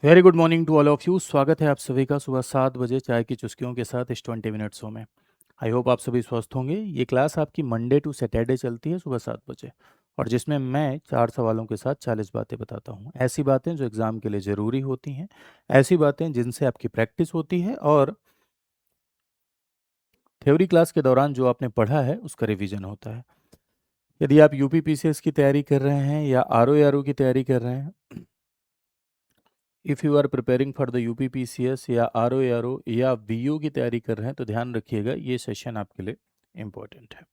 Very good morning to all of you. स्वागत है आप सभी का सुबह 7 बजे चाय की चुस्कियों के साथ इस 20 मिनट्सों में। आई होप आप सभी स्वस्थ होंगे। ये क्लास आपकी मंडे टू सैटरडे चलती है सुबह 7 बजे, और जिसमें मैं 4 सवालों के साथ 40 बातें बताता हूँ। ऐसी बातें जो एग्ज़ाम के लिए ज़रूरी होती हैं, ऐसी बातें जिनसे आपकी प्रैक्टिस होती है और थ्योरी क्लास के दौरान जो आपने पढ़ा है उसका रिवीजन होता है। यदि आप यूपी पीसीएस की तैयारी कर रहे हैं या आरओ की तैयारी कर रहे हैं, if you are preparing for the UP PCS या आरओ या वीओ की तैयारी कर रहे हैं तो ध्यान रखिएगा, ये सेशन आपके लिए इम्पोर्टेंट है।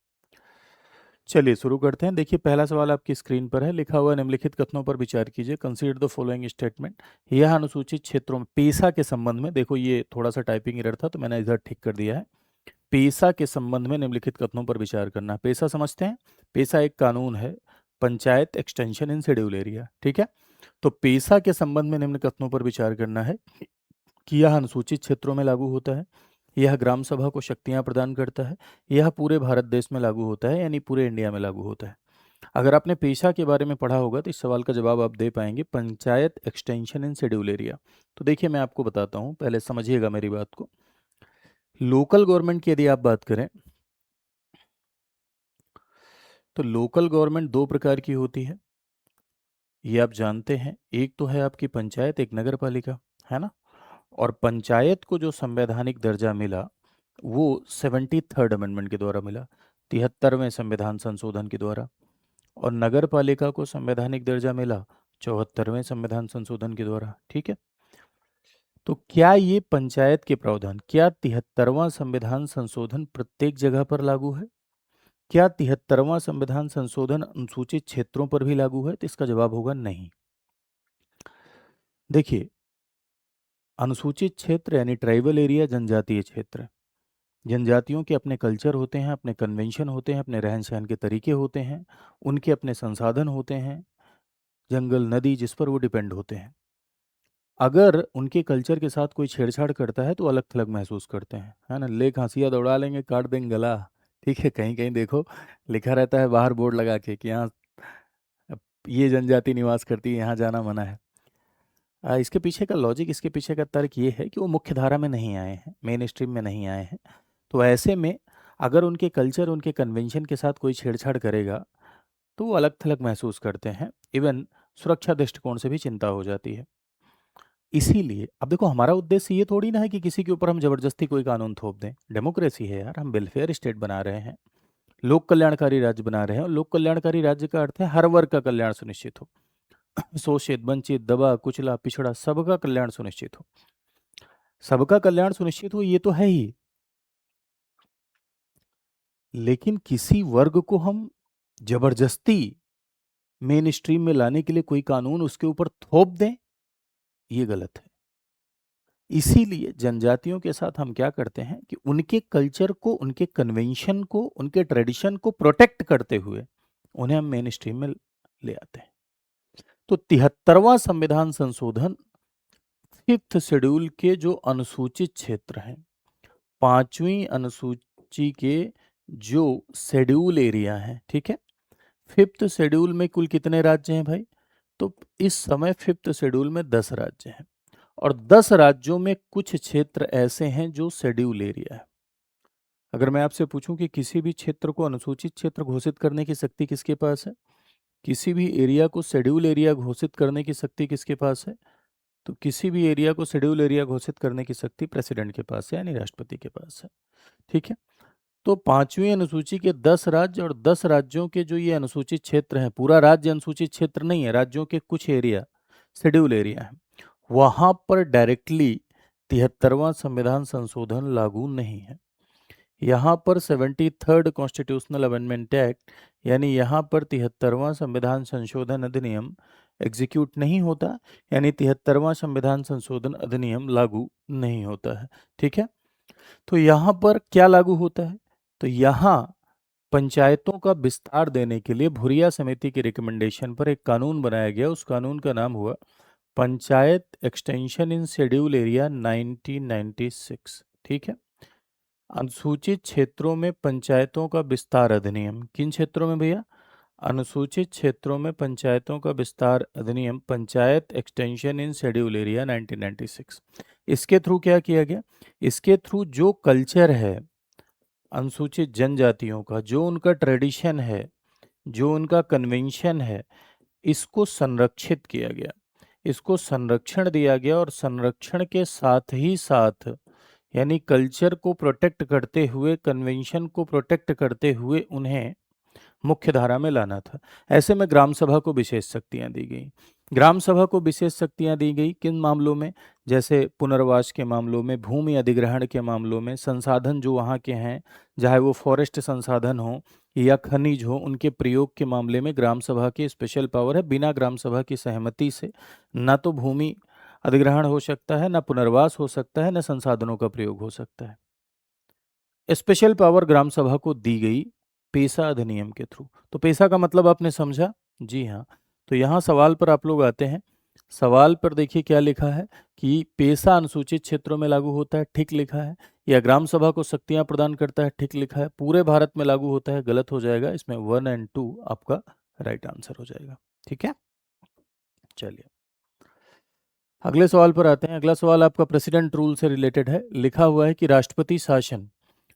चलिए शुरू करते हैं। देखिए पहला सवाल आपकी स्क्रीन पर है, लिखा हुआ निम्नलिखित कथनों पर विचार कीजिए। Consider the following statement. यह अनुसूचित क्षेत्रों में पेशा के संबंध में, देखो ये थोड़ा सा टाइपिंग एरर था तो मैंने इधर ठीक कर दिया है। पेशा के संबंध में निम्नलिखित कथनों पर विचार करना। पेशा समझते हैं, पेशा एक कानून है, panchayat extension in schedule area, ठीक है। तो पेशा के संबंध में निम्न कथनों पर विचार करना है कि यह अनुसूचित क्षेत्रों में लागू होता है, यह ग्राम सभा को शक्तियां प्रदान करता है, यह पूरे भारत देश में लागू होता है यानी पूरे इंडिया में लागू होता है। अगर आपने पेशा के बारे में पढ़ा होगा तो इस सवाल का जवाब आप दे पाएंगे panchayat extension in schedule area. तो देखिए मैं आपको बताता हूँ, पहले समझिएगा मेरी बात को। लोकल गवर्नमेंट की यदि आप बात करें तो लोकल गवर्नमेंट दो प्रकार की होती है, ये आप जानते हैं। एक तो है आपकी पंचायत, एक नगर पालिका, है ना। और पंचायत को जो संवैधानिक दर्जा मिला वो 73rd अमेंडमेंट के द्वारा मिला, 73वें संविधान संशोधन के द्वारा। और नगर पालिका को संवैधानिक दर्जा मिला 74वें संविधान संशोधन के द्वारा, ठीक है। तो क्या ये पंचायत के प्रावधान, क्या 73वां संविधान संशोधन प्रत्येक जगह पर लागू है? क्या 73वां संविधान संशोधन अनुसूचित क्षेत्रों पर भी लागू है? तो इसका जवाब होगा नहीं। देखिए, अनुसूचित क्षेत्र यानी ट्राइबल एरिया जनजातीय क्षेत्र। जनजातियों के अपने कल्चर होते हैं, अपने कन्वेंशन होते हैं, अपने रहन सहन के तरीके होते हैं, उनके अपने संसाधन होते हैं, जंगल नदी जिस पर वो डिपेंड होते हैं। अगर उनके कल्चर के साथ कोई छेड़छाड़ करता है तो अलग थलग महसूस करते हैं, है ना। ले हंसिया दौड़ा लेंगे, काट देंगे गला, ठीक है। कहीं कहीं देखो लिखा रहता है बाहर बोर्ड लगा के कि यहाँ ये जनजाति निवास करती है, यहाँ जाना मना है। इसके पीछे का लॉजिक, इसके पीछे का तर्क ये है कि वो मुख्य धारा में नहीं आए हैं, मेन स्ट्रीम में नहीं आए हैं। तो ऐसे में अगर उनके कल्चर, उनके कन्वेंशन के साथ कोई छेड़छाड़ करेगा तो वो अलग थलग महसूस करते हैं। इवन सुरक्षा दृष्टिकोण से भी चिंता हो जाती है। इसीलिए अब देखो, हमारा उद्देश्य ये थोड़ी ना है कि किसी के ऊपर हम जबरदस्ती कोई कानून थोप दें। डेमोक्रेसी है यार, हम वेलफेयर स्टेट बना रहे हैं, लोक कल्याणकारी राज्य बना रहे हैं। और लोक कल्याणकारी राज्य का अर्थ है हर वर्ग का कल्याण सुनिश्चित हो। शोषित, वंचित, दबा, कुचला, पिछड़ा, सबका कल्याण सुनिश्चित हो। सबका कल्याण सुनिश्चित हो ये तो है ही, लेकिन किसी वर्ग को हम जबरदस्ती मेन स्ट्रीम में लाने के लिए कोई कानून उसके ऊपर थोप दें, ये गलत है। इसीलिए जनजातियों के साथ हम क्या करते हैं कि उनके कल्चर को, उनके कन्वेंशन को, उनके ट्रेडिशन को प्रोटेक्ट करते हुए उन्हें हम मेन स्ट्रीम में ले आते हैं। तो 73वां संविधान संशोधन 5th शेड्यूल के जो अनुसूचित क्षेत्र हैं, 5वीं अनुसूची के जो शेड्यूल एरिया हैं, ठीक है। 5th शेड्यूल में कुल कितने राज्य हैं भाई? तो इस समय 5th शेड्यूल में 10 राज्य हैं, और 10 राज्यों में कुछ क्षेत्र ऐसे हैं जो शेड्यूल एरिया है। अगर मैं आपसे पूछूं कि किसी भी क्षेत्र को अनुसूचित क्षेत्र घोषित करने की शक्ति किसके पास है, किसी भी एरिया को शेड्यूल एरिया घोषित करने की शक्ति किसके पास है, तो किसी भी एरिया को शेड्यूल एरिया घोषित करने की शक्ति प्रेसिडेंट के पास है, यानी राष्ट्रपति के पास है, ठीक है। तो 5वीं अनुसूची के 10 राज्य और 10 राज्यों के जो ये अनुसूचित क्षेत्र हैं, पूरा राज्य अनुसूचित क्षेत्र नहीं है, राज्यों के कुछ एरिया शेड्यूल एरिया है, वहां पर डायरेक्टली 73वां संविधान संशोधन लागू नहीं है। यहाँ पर 73rd कॉन्स्टिट्यूशनल अमेंडमेंट एक्ट, यानी यहाँ पर 73वां संविधान संशोधन अधिनियम एग्जीक्यूट नहीं होता, यानी 73वां संविधान संशोधन अधिनियम लागू नहीं होता है, ठीक है। तो यहाँ पर क्या लागू होता है? तो यहाँ पंचायतों का विस्तार देने के लिए भुरिया समिति के रिकमेंडेशन पर एक कानून बनाया गया। उस कानून का नाम हुआ panchayat extension in schedule area 1996, ठीक है। अनुसूचित क्षेत्रों में पंचायतों का विस्तार अधिनियम, किन क्षेत्रों में भैया? अनुसूचित क्षेत्रों में पंचायतों का विस्तार अधिनियम, panchayat extension in schedule area 1996। इसके थ्रू क्या किया गया? इसके थ्रू जो कल्चर है अनुसूचित जनजातियों का, जो उनका ट्रेडिशन है, जो उनका कन्वेंशन है, इसको संरक्षित किया गया, इसको संरक्षण दिया गया। और संरक्षण के साथ ही साथ, यानी कल्चर को प्रोटेक्ट करते हुए, कन्वेंशन को प्रोटेक्ट करते हुए उन्हें मुख्य धारा में लाना था। ऐसे में ग्राम सभा को विशेष शक्तियां दी गई। ग्राम सभा को विशेष शक्तियां दी गई किन मामलों में? जैसे पुनर्वास के मामलों में, भूमि अधिग्रहण के मामलों में, संसाधन जो वहाँ के हैं, चाहे वो फॉरेस्ट संसाधन हो या खनिज हो, उनके प्रयोग के मामले में ग्राम सभा की स्पेशल पावर है। बिना ग्राम सभा की सहमति से ना तो भूमि अधिग्रहण हो सकता है, ना पुनर्वास हो सकता है, ना संसाधनों का प्रयोग हो सकता है। स्पेशल पावर ग्राम सभा को दी गई पेशा अधिनियम के थ्रू। तो पेशा का मतलब आपने समझा? जी हाँ। तो यहाँ सवाल पर आप लोग आते हैं। सवाल पर देखिए क्या लिखा है कि पेशा अनुसूचित क्षेत्रों में लागू होता है, ठीक लिखा है। या ग्राम सभा को शक्तियां प्रदान करता है, ठीक लिखा है। पूरे भारत में लागू होता है, गलत हो जाएगा। इसमें 1 और 2 आपका राइट आंसर हो जाएगा। ठीक है, चलिए अगले सवाल पर आते हैं। अगला सवाल आपका प्रेसिडेंट रूल से रिलेटेड है। लिखा हुआ है कि राष्ट्रपति शासन,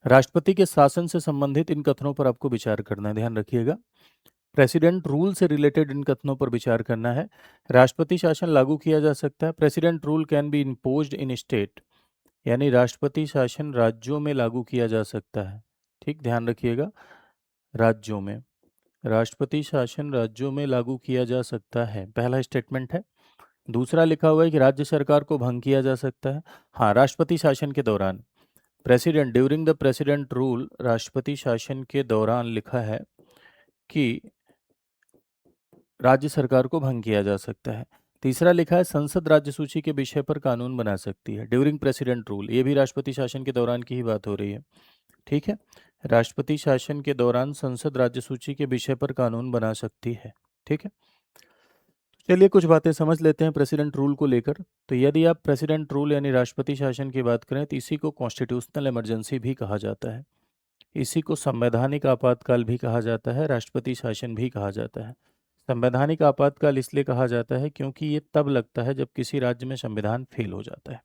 राष्ट्रपति के शासन से संबंधित इन कथनों पर आपको विचार करना है। ध्यान रखिएगा, प्रेसिडेंट रूल से रिलेटेड इन कथनों पर विचार करना है। राष्ट्रपति शासन लागू किया जा सकता है। President rule can be imposed in state, यानी राष्ट्रपति शासन राज्यों में लागू किया जा सकता है। ठीक, ध्यान रखिएगा, राज्यों में राष्ट्रपति शासन राज्यों में लागू किया जा सकता है, पहला स्टेटमेंट है। दूसरा लिखा हुआ है कि राज्य सरकार को भंग किया जा सकता है। हाँ, राष्ट्रपति शासन के दौरान, president during the president rule, राष्ट्रपति शासन के दौरान लिखा है कि राज्य सरकार को भंग किया जा सकता है। तीसरा लिखा है संसद राज्य सूची के विषय पर कानून बना सकती है ड्यूरिंग प्रेसिडेंट रूल। ये भी राष्ट्रपति शासन के दौरान की ही बात हो रही है। ठीक है, राष्ट्रपति शासन के दौरान संसद राज्य सूची के विषय पर कानून बना सकती है। ठीक है, चलिए कुछ बातें समझ लेते हैं प्रेसिडेंट रूल को लेकर। तो यदि आप प्रेसिडेंट रूल यानी राष्ट्रपति शासन की बात करें तो इसी को कॉन्स्टिट्यूशनल इमरजेंसी भी कहा जाता है, इसी को संवैधानिक आपातकाल भी कहा जाता है, राष्ट्रपति शासन भी कहा जाता है। संवैधानिक आपातकाल इसलिए कहा जाता है क्योंकि ये तब लगता है जब किसी राज्य में संविधान फेल हो जाता है।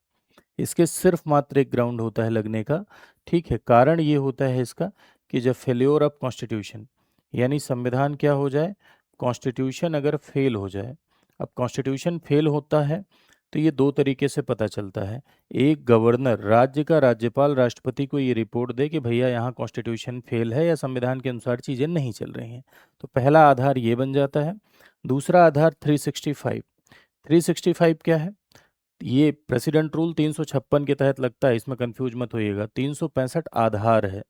इसके सिर्फ मात्र एक ग्राउंड होता है लगने का। ठीक है, कारण ये होता है इसका कि जब फेल्योर ऑफ कॉन्स्टिट्यूशन, यानी संविधान क्या हो जाए, कॉन्स्टिट्यूशन अगर फेल हो जाए। अब कॉन्स्टिट्यूशन फेल होता है तो ये दो तरीके से पता चलता है। एक, गवर्नर, राज्य का राज्यपाल राष्ट्रपति को ये रिपोर्ट दे कि भैया यहाँ कॉन्स्टिट्यूशन फेल है या संविधान के अनुसार चीज़ें नहीं चल रही हैं। तो पहला आधार ये बन जाता है। दूसरा आधार 365। 365 क्या है? ये प्रेसिडेंट रूल 356 के तहत लगता है, इसमें कंफ्यूज मत होइएगा। 365 आधार है।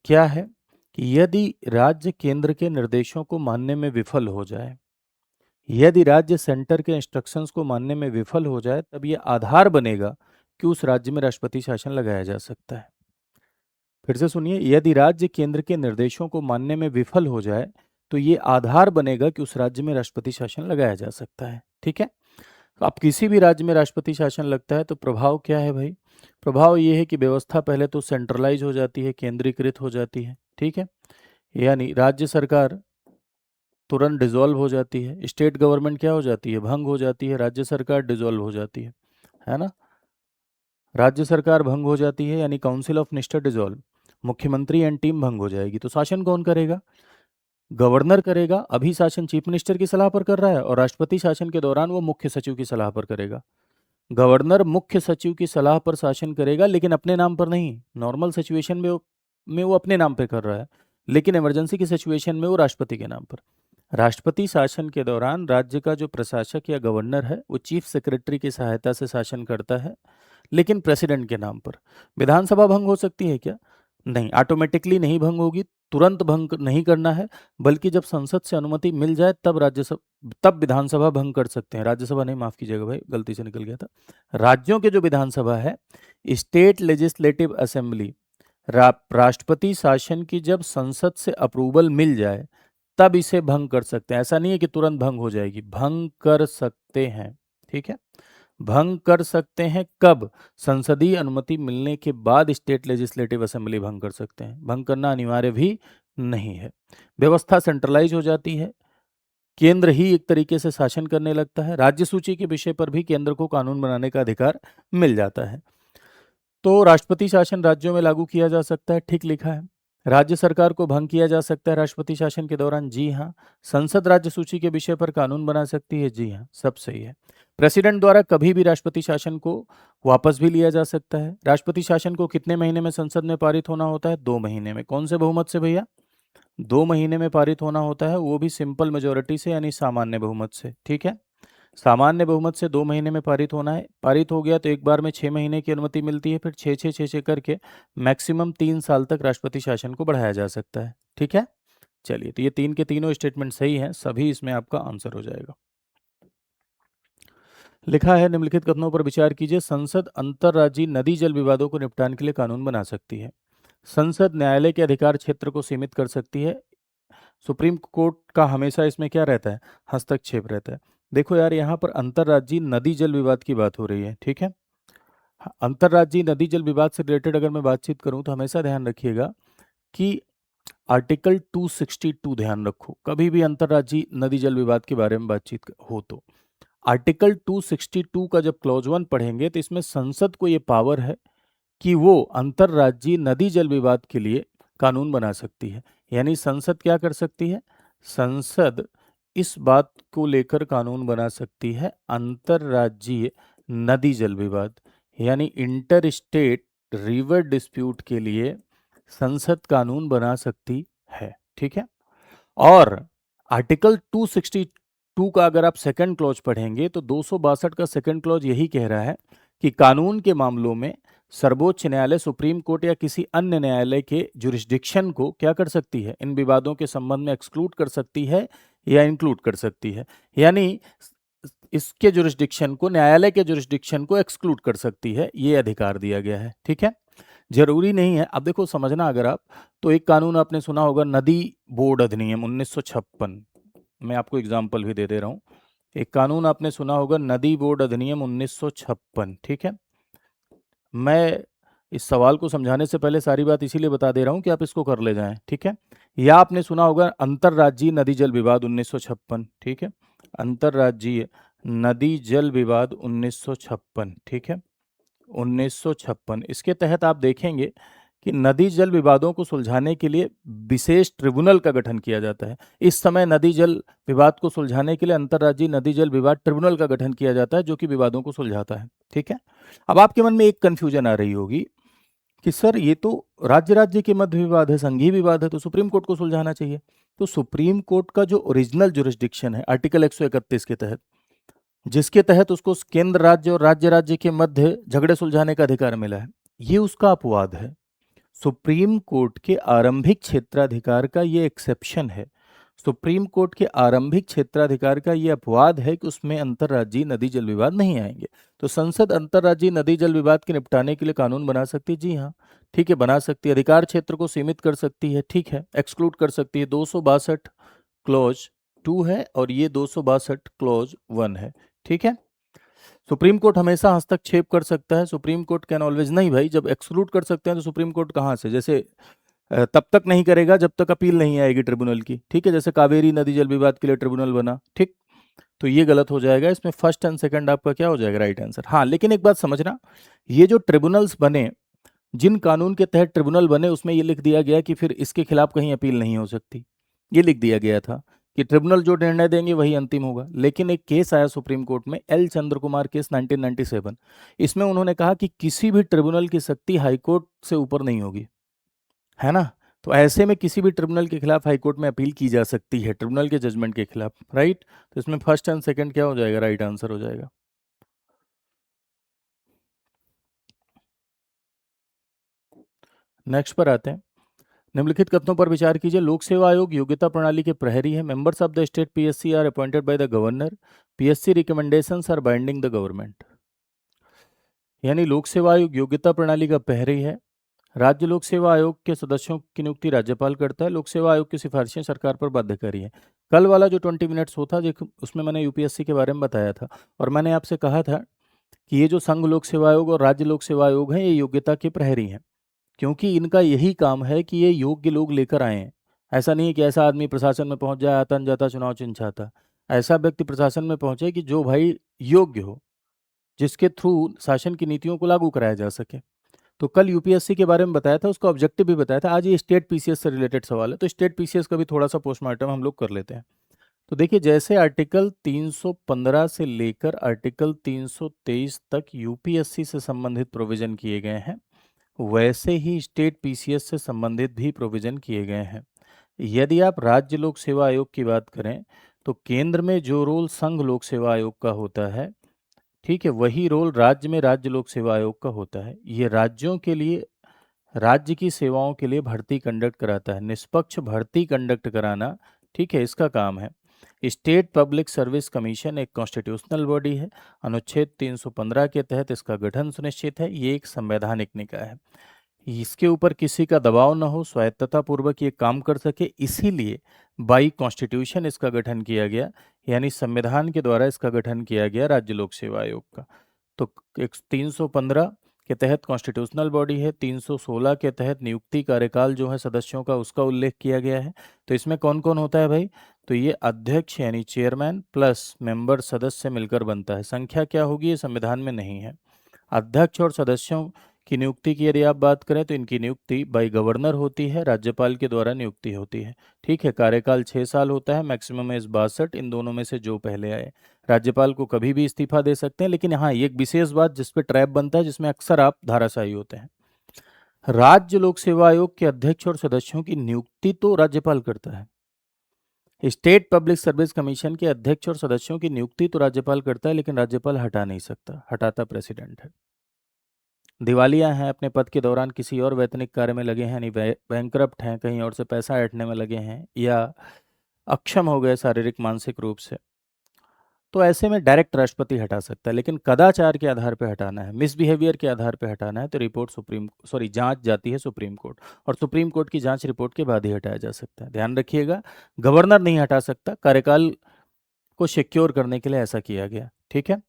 क्या है कि यदि राज्य केंद्र के निर्देशों को मानने में विफल हो जाए, यदि राज्य सेंटर के इंस्ट्रक्शंस को मानने में विफल हो जाए, तब ये आधार बनेगा कि उस राज्य में राष्ट्रपति शासन लगाया जा सकता है। फिर से सुनिए, यदि राज्य केंद्र के निर्देशों को मानने में विफल हो जाए तो ये आधार बनेगा कि उस राज्य में राष्ट्रपति शासन लगाया जा सकता है। ठीक है, तो अब किसी भी राज्य में राष्ट्रपति शासन लगता है तो प्रभाव क्या है भाई? प्रभाव ये है कि व्यवस्था पहले तो सेंट्रलाइज हो जाती है, केंद्रीकृत हो जाती है। ठीक है, यानी राज्य सरकार तुरंत डिसॉल्व हो जाती है, स्टेट गवर्नमेंट क्या हो जाती है, भंग हो जाती है, राज्य सरकार डिसॉल्व हो जाती है ना। राज्य सरकार भंग हो जाती है यानी काउंसिल ऑफ मिनिस्टर डिसॉल्व, मुख्यमंत्री एंड टीम भंग हो जाएगी। तो शासन कौन करेगा? गवर्नर करेगा। अभी शासन चीफ मिनिस्टर की सलाह पर कर रहा है और राष्ट्रपति शासन के दौरान वो मुख्य सचिव की सलाह पर करेगा। गवर्नर मुख्य सचिव की सलाह पर शासन करेगा, लेकिन अपने नाम पर नहीं। नॉर्मल सिचुएशन में वो अपने नाम पे कर रहा है, लेकिन इमरजेंसी की सिचुएशन में वो राष्ट्रपति के नाम पर। राष्ट्रपति शासन के दौरान राज्य का जो प्रशासक या गवर्नर है वो चीफ सेक्रेटरी की सहायता से शासन करता है, लेकिन प्रेसिडेंट के नाम पर। विधानसभा भंग हो सकती है क्या? नहीं, ऑटोमेटिकली नहीं भंग होगी, तुरंत भंग नहीं करना है, बल्कि जब संसद से अनुमति मिल जाए तब विधानसभा भंग कर सकते हैं। राज्यसभा नहीं, माफ कीजिएगा भाई, गलती से निकल गया था। राज्यों के जो विधानसभा है, स्टेट लेजिस्लेटिव असेंबली, राष्ट्रपति शासन की जब संसद से अप्रूवल मिल जाए तब इसे भंग कर सकते हैं। ऐसा नहीं है कि तुरंत भंग हो जाएगी, भंग कर सकते हैं। ठीक है, भंग कर सकते हैं कब? संसदीय अनुमति मिलने के बाद स्टेट लेजिस्लेटिव असेंबली भंग कर सकते हैं। भंग करना अनिवार्य भी नहीं है। व्यवस्था सेंट्रलाइज हो जाती है, केंद्र ही एक तरीके से शासन करने लगता है। राज्य सूची के विषय पर भी केंद्र को कानून बनाने का अधिकार मिल जाता है। तो राष्ट्रपति शासन राज्यों में लागू किया जा सकता है, ठीक लिखा है। राज्य सरकार को भंग किया जा सकता है राष्ट्रपति शासन के दौरान, जी हाँ। संसद राज्य सूची के विषय पर कानून बना सकती है, जी हाँ, सब सही है। प्रेसिडेंट द्वारा कभी भी राष्ट्रपति शासन को वापस भी लिया जा सकता है। राष्ट्रपति शासन को कितने महीने में संसद में पारित होना होता है? 2 महीने में। कौन से बहुमत से भैया? 2 महीने में पारित होना होता है, वो भी सिंपल मेजोरिटी से, यानी सामान्य बहुमत से, ठीक है। सामान्य बहुमत से 2 महीने में पारित होना है। पारित हो गया तो एक बार में 6 महीने की अनुमति मिलती है, फिर 6 6 6 6 करके मैक्सिमम 3 साल तक राष्ट्रपति शासन को बढ़ाया जा सकता है, ठीक है। चलिए, तो ये तीन के तीनों स्टेटमेंट सही हैं, सभी इसमें आपका आंसर हो जाएगा। लिखा है, निम्नलिखित कथनों पर विचार कीजिए। संसद अंतर्राज्यीय नदी जल विवादों को निपटाने के लिए कानून बना सकती है। संसद न्यायालय के अधिकार क्षेत्र को सीमित कर सकती है। सुप्रीम कोर्ट का हमेशा इसमें क्या रहता है? हस्तक्षेप रहता है। देखो यार, यहाँ पर अंतर्राज्यीय नदी जल विवाद की बात हो रही है, ठीक है। अंतर्राज्यीय नदी जल विवाद से रिलेटेड अगर मैं बातचीत करूं तो हमेशा ध्यान रखिएगा कि आर्टिकल 262 ध्यान रखो, कभी भी अंतर्राज्यीय नदी जल विवाद के बारे में बातचीत हो तो आर्टिकल 262 का जब क्लॉज 1 पढ़ेंगे तो इसमें संसद को ये पावर है कि वो अंतर्राज्यीय नदी जल विवाद के लिए कानून बना सकती है। यानी संसद क्या कर सकती है? संसद इस बात को लेकर कानून बना सकती है, अंतर्राज्यीय नदी जल विवाद यानी इंटर स्टेट रिवर डिस्प्यूट के लिए संसद कानून बना सकती है, ठीक है। और आर्टिकल 262 का अगर आप सेकंड क्लॉज पढ़ेंगे तो 262 का सेकंड क्लॉज यही कह रहा है कि कानून के मामलों में सर्वोच्च न्यायालय, सुप्रीम कोर्ट या किसी अन्य न्यायालय के जुरिस्डिक्शन को क्या कर सकती है? इन विवादों के संबंध में एक्सक्लूड कर सकती है या इंक्लूड कर सकती है। यानी इसके जुरिस्डिक्शन को, न्यायालय के जुरिस्डिक्शन को एक्सक्लूड कर सकती है, ये अधिकार दिया गया है, ठीक है। जरूरी नहीं है, अब देखो समझना, अगर आप तो एक कानून आपने सुना होगा, नदी बोर्ड अधिनियम 1956। मैं आपको एग्जाम्पल भी दे दे रहा हूँ। एक कानून आपने सुना होगा, नदी बोर्ड अधिनियम 1956, ठीक है। मैं इस सवाल को समझाने से पहले सारी बात इसीलिए बता दे रहा हूँ कि आप इसको कर ले जाएं, ठीक है। या आपने सुना होगा अंतर्राज्यीय नदी जल विवाद 1956, ठीक है। अंतर्राज्यीय नदी जल विवाद 1956, ठीक है। 1956, इसके तहत आप देखेंगे कि नदी जल विवादों को सुलझाने के लिए विशेष ट्रिब्यूनल का गठन किया जाता है। इस समय नदी जल विवाद को सुलझाने के लिए अंतर्राज्यीय नदी जल विवाद ट्रिब्यूनल का गठन किया जाता है, जो कि विवादों को सुलझाता है, ठीक है। अब आपके मन में एक कंफ्यूजन आ रही होगी कि सर ये तो राज्य राज्य के मध्य विवाद है, संघीय विवाद है, तो सुप्रीम कोर्ट को सुलझाना चाहिए। तो सुप्रीम कोर्ट का जो ओरिजिनल जुरिस्डिक्शन है आर्टिकल 131 के तहत, जिसके तहत उसको केंद्र राज्य और राज्य राज्य के मध्य झगड़े सुलझाने का अधिकार मिला है, ये उसका अपवाद है। सुप्रीम कोर्ट के आरंभिक क्षेत्राधिकार का ये एक्सेप्शन है। सुप्रीम कोर्ट के आरंभिक क्षेत्राधिकार का ये अपवाद है कि उसमें अंतर्राज्यीय नदी जल विवाद नहीं आएंगे। तो संसद अंतर्राज्यीय नदी जल विवाद के निपटाने के लिए कानून बना सकती है, जी हाँ, ठीक है, बना सकती है। अधिकार क्षेत्र को सीमित कर सकती है, ठीक है, एक्सक्लूड कर सकती है। 262 क्लॉज 2 है और ये 262 क्लॉज 1 है, ठीक है। सुप्रीम कोर्ट हमेशा हस्तक्षेप कर सकता है, सुप्रीम कोर्ट कैन ऑलवेज, नहीं भाई, जब एक्सक्लूड कर सकते हैं तो सुप्रीम कोर्ट कहाँ से, जैसे तब तक नहीं करेगा जब तक अपील नहीं आएगी ट्रिब्यूनल की, ठीक है। जैसे कावेरी नदी जल विवाद के लिए ट्रिब्यूनल बना, ठीक। तो ये गलत हो जाएगा, इसमें फर्स्ट एंड सेकंड आपका क्या हो जाएगा? Right answer. हाँ, लेकिन एक बात समझना, ये जो ट्रिब्यूनल्स बने, जिन कानून के तहत ट्रिब्यूनल बने, उसमें ये लिख दिया गया कि फिर इसके खिलाफ कहीं अपील नहीं हो सकती। ये लिख दिया गया था कि ट्रिब्यूनल जो निर्णय देंगे वही अंतिम होगा। लेकिन एक केस आया सुप्रीम कोर्ट में, एल चंद्र कुमार केस 1997। इसमें उन्होंने कहा कि किसी भी ट्रिब्यूनल की शक्ति हाईकोर्ट से ऊपर नहीं होगी, है ना। तो ऐसे में किसी भी ट्रिब्यूनल के खिलाफ हाईकोर्ट में अपील की जा सकती है, ट्रिब्यूनल के जजमेंट के खिलाफ, राइट। तो इसमें फर्स्ट एंड सेकंड क्या हो जाएगा? राइट आंसर हो जाएगा। नेक्स्ट पर आते हैं। निम्नलिखित कथनों पर विचार कीजिए। लोक सेवा आयोग योग्यता प्रणाली के प्रहरी है। Members of the state PSC are appointed by the governor. PSC recommendations are binding the government. यानी लोक सेवा आयोग योग्यता प्रणाली का प्रहरी है। राज्य लोक सेवा आयोग के सदस्यों की नियुक्ति राज्यपाल करता है। लोक सेवा आयोग की सिफारिशें सरकार पर बाध्यकारी है। कल वाला जो 20 मिनट्स होता देखो, उसमें मैंने यूपीएससी के बारे में बताया था और मैंने आपसे कहा था कि ये जो संघ लोक सेवा आयोग और राज्य लोक सेवा आयोग हैं, ये योग्यता के प्रहरी हैं, क्योंकि इनका यही काम है कि ये योग्य लोग लेकर आए हैं, ऐसा नहीं है कि ऐसा आदमी प्रशासन में पहुंच जाए, आता जाता चुनाव चिन्ह चाहता। ऐसा व्यक्ति प्रशासन में पहुंचे कि जो भाई योग्य हो, जिसके थ्रू शासन की नीतियों को लागू कराया जा सके। तो कल यूपीएससी के बारे में बताया था, उसका ऑब्जेक्टिव भी बताया था। आज ये स्टेट पीसीएस से रिलेटेड सवाल है, तो स्टेट पीसीएस का भी थोड़ा सा पोस्टमार्टम हम लोग कर लेते हैं। तो देखिए, जैसे आर्टिकल 315 से लेकर आर्टिकल 323 तक यूपीएससी से संबंधित प्रोविजन किए गए हैं, वैसे ही स्टेट पीसीएस से संबंधित भी प्रोविजन किए गए हैं। यदि आप राज्य लोक सेवा आयोग की बात करें, तो केंद्र में जो रोल संघ लोक सेवा आयोग का होता है, ठीक है, वही रोल राज्य में राज्य लोक सेवा आयोग का होता है। ये राज्यों के लिए, राज्य की सेवाओं के लिए भर्ती कंडक्ट कराता है, निष्पक्ष भर्ती कंडक्ट कराना, ठीक है, इसका काम है। स्टेट पब्लिक सर्विस कमीशन एक कॉन्स्टिट्यूशनल बॉडी है। अनुच्छेद 315 के तहत इसका गठन सुनिश्चित है। ये एक संवैधानिक निकाय है। इसके ऊपर किसी का दबाव न हो, स्वायत्तता पूर्वक ये काम कर सके, इसीलिए बाई कॉन्स्टिट्यूशन इसका गठन किया गया, यानी संविधान के द्वारा इसका गठन किया गया राज्य लोक सेवा आयोग का। तो 315 के तहत कॉन्स्टिट्यूशनल बॉडी है, 316 के तहत नियुक्ति कार्यकाल जो है सदस्यों का, उसका उल्लेख किया गया है। तो इसमें कौन कौन होता है भाई? तो ये अध्यक्ष यानी चेयरमैन प्लस मेंबर सदस्य मिलकर बनता है। संख्या क्या होगी ये संविधान में नहीं है। अध्यक्ष और सदस्यों की नियुक्ति की यदि आप बात करें, तो इनकी नियुक्ति बाई गवर्नर होती है, राज्यपाल के द्वारा नियुक्ति होती है। ठीक है, कार्यकाल 6 साल होता है, मैक्सिमम एज 62, इन दोनों में से जो पहले आए। राज्यपाल को कभी भी इस्तीफा दे सकते हैं, लेकिन हाँ, ये एक विशेष बात जिस पे ट्रैप बनता है, जिसमें अक्सर आप धाराशायी होते हैं। राज्य लोक सेवा आयोग के अध्यक्ष और सदस्यों की नियुक्ति तो राज्यपाल करता है। स्टेट पब्लिक सर्विस कमीशन के अध्यक्ष और सदस्यों की नियुक्ति तो राज्यपाल करता है, लेकिन राज्यपाल हटा नहीं सकता, हटाता प्रेसिडेंट है। दिवालिया हैं, अपने पद के दौरान किसी और वैतनिक कार्य में लगे हैं, यानी बैंकरप्ट हैं, कहीं और से पैसा ऐंठने में लगे हैं, या अक्षम हो गए शारीरिक मानसिक रूप से, तो ऐसे में डायरेक्ट राष्ट्रपति हटा सकता है। लेकिन कदाचार के आधार पर हटाना है, मिसबिहेवियर के आधार पर हटाना है, तो रिपोर्ट जांच जाती है सुप्रीम कोर्ट, और सुप्रीम कोर्ट की जांच रिपोर्ट के बाद ही हटाया जा सकता है। ध्यान रखिएगा, गवर्नर नहीं हटा सकता, कार्यकाल को सिक्योर करने के लिए ऐसा किया गया। ठीक है।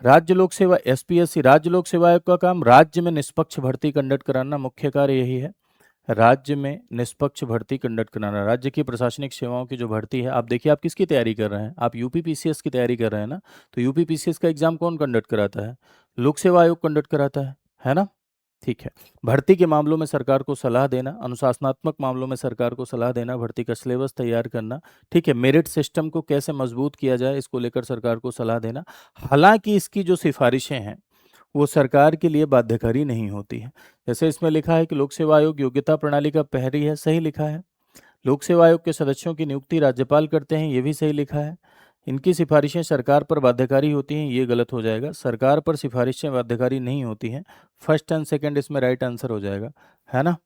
राज्य लोक सेवा एसपीएससी, राज्य लोक सेवा आयोग का काम राज्य में निष्पक्ष भर्ती कंडक्ट कराना, मुख्य कार्य यही है। राज्य में निष्पक्ष भर्ती कंडक्ट कराना, राज्य की प्रशासनिक सेवाओं की जो भर्ती है। आप देखिए, आप किसकी तैयारी कर रहे हैं? आप यूपी पीसीएस की तैयारी कर रहे हैं ना? तो यूपी पीसीएस का एग्जाम कौन कंडक्ट कराता है? लोक सेवा आयोग कंडक्ट कराता है ना? ठीक है। भर्ती के मामलों में सरकार को सलाह देना, अनुशासनात्मक मामलों में सरकार को सलाह देना, भर्ती का सिलेबस तैयार करना, ठीक है, मेरिट सिस्टम को कैसे मजबूत किया जाए, इसको लेकर सरकार को सलाह देना। हालांकि इसकी जो सिफारिशें हैं, वो सरकार के लिए बाध्यकारी नहीं होती है। जैसे इसमें लिखा है कि लोक सेवा आयोग योग्यता प्रणाली का प्रहरी है, सही लिखा है। लोक सेवा आयोग के सदस्यों की नियुक्ति राज्यपाल करते हैं, ये भी सही लिखा है। इनकी सिफारिशें सरकार पर बाध्यकारी होती हैं, ये गलत हो जाएगा। सरकार पर सिफारिशें बाध्यकारी नहीं होती हैं। फर्स्ट एंड सेकंड इसमें राइट आंसर हो जाएगा, है ना?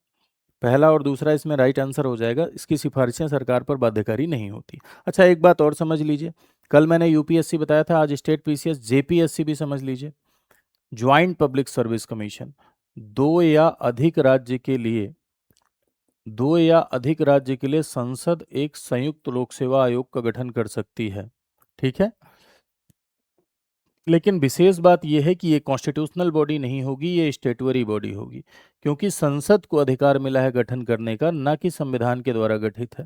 पहला और दूसरा इसमें राइट आंसर हो जाएगा। इसकी सिफारिशें सरकार पर बाध्यकारी नहीं होती। अच्छा, एक बात और समझ लीजिए, कल मैंने यूपीएससी बताया था, आज स्टेट पीसीएस, जेपीएससी भी समझ लीजिए। ज्वाइंट पब्लिक सर्विस कमीशन, दो या अधिक राज्य के लिए, दो या अधिक राज्य के लिए संसद एक संयुक्त लोक सेवा आयोग का गठन कर सकती है। ठीक है। लेकिन विशेष बात यह है कि ये कॉन्स्टिट्यूशनल बॉडी नहीं होगी, ये स्टेटुअरी बॉडी होगी, क्योंकि संसद को अधिकार मिला है गठन करने का, ना कि संविधान के द्वारा गठित है,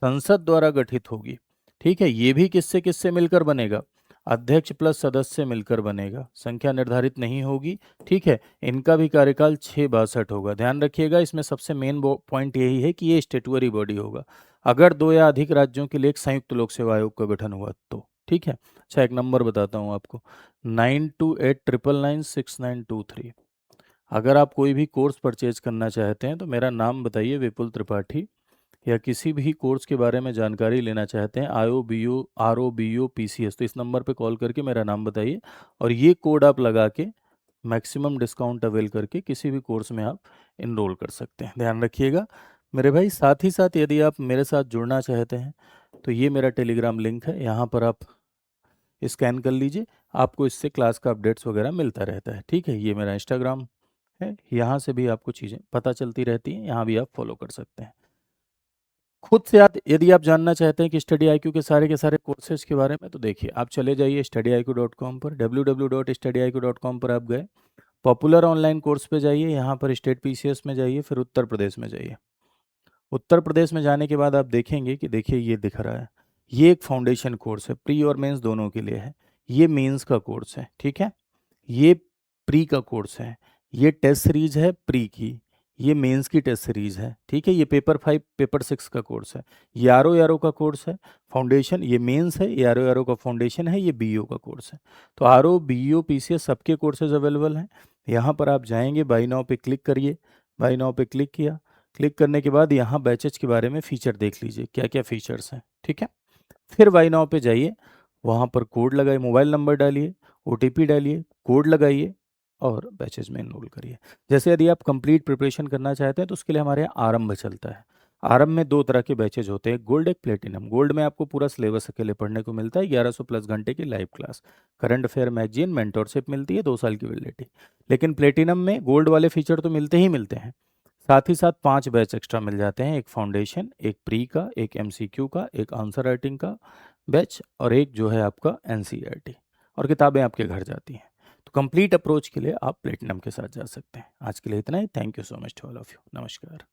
संसद द्वारा गठित होगी। ठीक है। ये भी किससे किससे मिलकर बनेगा? अध्यक्ष प्लस सदस्य मिलकर बनेगा, संख्या निर्धारित नहीं होगी। ठीक है। इनका भी कार्यकाल 6-62 होगा। ध्यान रखिएगा, इसमें सबसे मेन पॉइंट यही है कि ये स्टेटुअरी बॉडी होगा, अगर दो या अधिक राज्यों के लिए एक संयुक्त लोक सेवा आयोग का गठन हुआ तो। ठीक है। अच्छा, एक नंबर बताता हूँ आपको, 9289996923। अगर आप कोई भी कोर्स परचेज करना चाहते हैं, तो मेरा नाम बताइए, विपुल त्रिपाठी, या किसी भी कोर्स के बारे में जानकारी लेना चाहते हैं, IOBO ROBO PCS, तो इस नंबर पे कॉल करके मेरा नाम बताइए, और ये कोड आप लगा के मैक्सिमम डिस्काउंट अवेल करके किसी भी कोर्स में आप इनरोल कर सकते हैं। ध्यान रखिएगा मेरे भाई। साथ ही साथ यदि आप मेरे साथ जुड़ना चाहते हैं, तो ये मेरा टेलीग्राम लिंक है, यहाँ पर आप स्कैन कर लीजिए, आपको इससे क्लास का अपडेट्स वगैरह मिलता रहता है। ठीक है। ये मेरा इंस्टाग्राम है, यहाँ से भी आपको चीज़ें पता चलती रहती हैं, यहाँ भी आप फॉलो कर सकते हैं। खुद से यदि आप जानना चाहते हैं कि स्टडी आईक्यू के सारे कोर्सेज के बारे में, तो देखिए, आप चले जाइए studyIQ.com पर, www.studyIQ.com पर आप गए, पॉपुलर ऑनलाइन कोर्स पे जाइए, यहाँ पर स्टेट पीसीएस में जाइए, फिर उत्तर प्रदेश में जाइए। उत्तर प्रदेश में जाने के बाद आप देखेंगे कि देखिए ये दिख रहा है, ये एक फाउंडेशन कोर्स है, प्री और मेंस दोनों के लिए है। ये मेंस का कोर्स है, ठीक है। ये प्री का कोर्स है, ये टेस्ट सीरीज है प्री की, ये मेंस की टेस्ट सीरीज है, ठीक है। ये पेपर 5 पेपर 6 का कोर्स है। ये आर का कोर्स है, फाउंडेशन, ये मेंस है, ये आर का फाउंडेशन है, ये बीओ का कोर्स है। तो R O B O PCS सबके कोर्सेज अवेलेबल हैं। यहाँ पर आप जाएंगे, बाई नाउ पे क्लिक करिए, बाई नाउ पे क्लिक किया, क्लिक करने के बाद यहाँ बैचेज के बारे में फीचर देख लीजिए, क्या क्या फीचर्स हैं, ठीक है। फिर बाई नाउ पे जाइए, वहाँ पर कोड लगाइए, मोबाइल नंबर डालिए, ओटीपी डालिए, कोड लगाइए और बैचेज में एनरोल करिए। जैसे यदि आप कंप्लीट प्रिपरेशन करना चाहते हैं तो उसके लिए हमारे यहाँ आरंभ चलता है। आरंभ में 2 तरह के बैचेज होते हैं, गोल्ड एक प्लेटिनम। गोल्ड में आपको पूरा सिलेबस अकेले पढ़ने को मिलता है, 1100 प्लस घंटे की live class, current affair magazine, mentorship मिलती है, 2 साल की वैलिडिटी। लेकिन प्लेटिनम में गोल्ड वाले फीचर तो मिलते ही मिलते हैं, साथ ही साथ 5 बैच एक्स्ट्रा मिल जाते हैं, एक फाउंडेशन, एक प्री का, एक एमसीक्यू का, एक आंसर राइटिंग का बैच और एक जो है आपका एनसीईआरटी, और किताबें आपके घर जाती हैं। तो कंप्लीट अप्रोच के लिए आप प्लेटिनम के साथ जा सकते हैं। आज के लिए इतना ही। Thank you so much to all of you. नमस्कार।